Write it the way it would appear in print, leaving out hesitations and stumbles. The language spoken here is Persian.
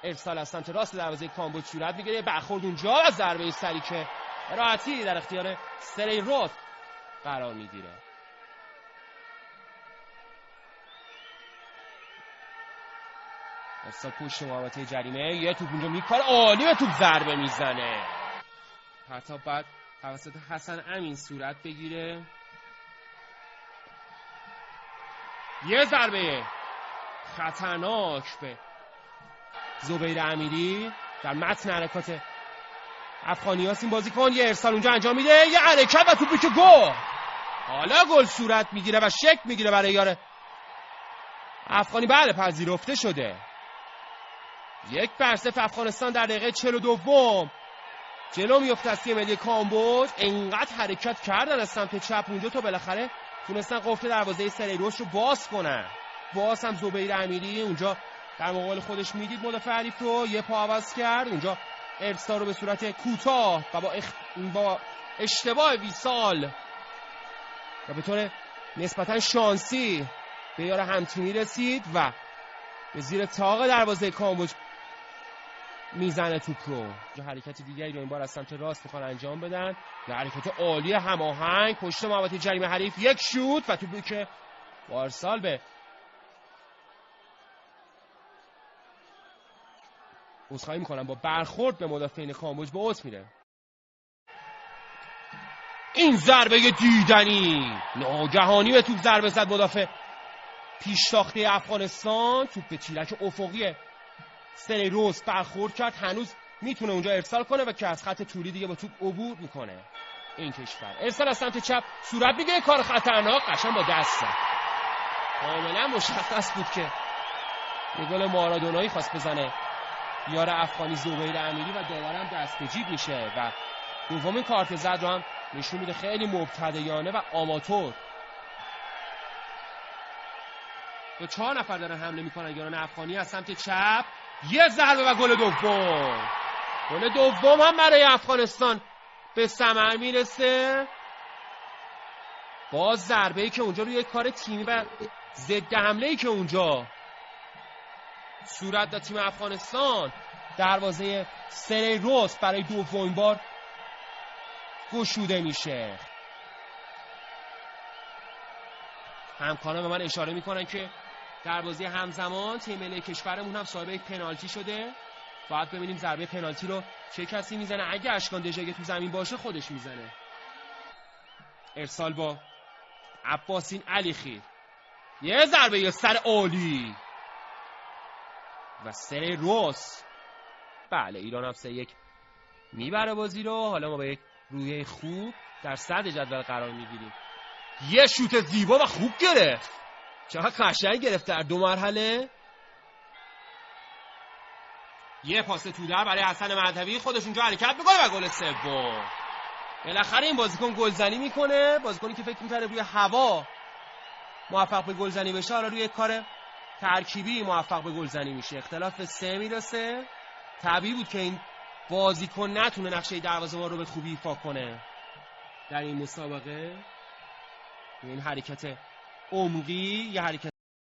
ارسال از سمت راست دروازه کامبوج صورت میگیره، برخورد اونجا و ضربه سری که راحتی در اختیار سری روت قرار میگیره. ارسال پشت محوطه جریمه، یه توپ اونجا میکاره، عالی به توپ ضربه میزنه. پرتاب بعد توسط حسن امین صورت بگیره، یه ضربه خطرناک به زبیر امیری در متن حرکات افغانیاس. این بازیکن یه ارسال اونجا انجام میده، یه حرکت و توپی که گل. حالا گل صورت میگیره و شک میگیره برای یار افغانی. بله پذیرفته شده. 1-0 افغانستان در دقیقه 42 جلو میفته از تیم ملی کامبوج. انقدر حرکت کردن از سمت چپ اونجا تا بالاخره تونستن قفل دروازه سریروش رو باز کنن. باز هم زبیر امیری اونجا در مقابل خودش میدید مدافع حریف رو، یه پا عوض کرد اونجا، ارسال رو به صورت کوتاه و با اشتباه ویسال و به طور نسبتا شانسی به یار همتیمی رسید و به زیر طاق دروازه کامبوج میزنه توپ رو. حرکت دیگری رو این بار از سمت راست میخوان انجام بدن، یه حرکت عالی هماهنگ پشت محوطه جریمه حریف، یک شوت و توپی که با ارسال به عذرخواهی میکنم با برخورد به مدافعین کامبوج به اوت میره. این ضربه دیدنی ناگهانی به توپ ضربه زد مدافع پیشتاخته افغانستان. توپ به تیرک افقی سریروس برخورد کرد، هنوز میتونه اونجا ارسال کنه و که از خط طولی دیگه با توپ عبور میکنه این کشور. ارسال از سمت چپ صورت میگیره، کار خطرناک قشنگ با دست زد. کاملا مشخص بود که یه گل مارادونایی خواست بزنه یار افغانی زبیر امیری و داورم دست به جیب میشه و دومین کارت زرد رو هم نشون میده خیلی مبتدیانه و آماتور. دو 4 نفر دارن حمله میکنن یاران افغانی از سمت چپ، یه ضربه و گل دوم. گل دوم هم برای افغانستان به ثمر میرسه. باز ضربه‌ای که اونجا روی کار تیمی و ضد حمله‌ای که اونجا صورت داد تیم افغانستان، دروازه سریروس برای دومین بار گشوده میشه. همکاران به من اشاره میکنن که دروازه همزمان تیم ملی کشورمون هم صاحب یک پنالتی شده. باید ببینیم ضربه پنالتی رو چه کسی میزنه. اگه اشکان دژاگه تو زمین باشه خودش میزنه. ارسال با عباسین علیخیر، یه ضربه یه سر عالی و سریروس. بله ایران هم 3-1 میبره بازی رو. حالا ما با یک روحیه خوب در صدر جدول قرار میگیریم. یه شوت زیبا و خوب گرفت، چقدر قشنگ گرفت در 2 مرحله. یه پاس تو در برای حسن مهدوی، خودش اونجا حرکت میکنه و گل سوم. بالاخره این بازیکن گلزنی میکنه. بازیکنی که فکر می‌کرده روی هوا موفق به گلزنی بشه، حالا روی کار ترکیبی موفق به گلزنی میشه. اختلاف به 3 میرسه. طبیعی بود که این بازیکن نتونه نقشه دروازه‌بان رو به خوبی ایفا کنه در این مسابقه. این حرکت عمقی، یه حرکت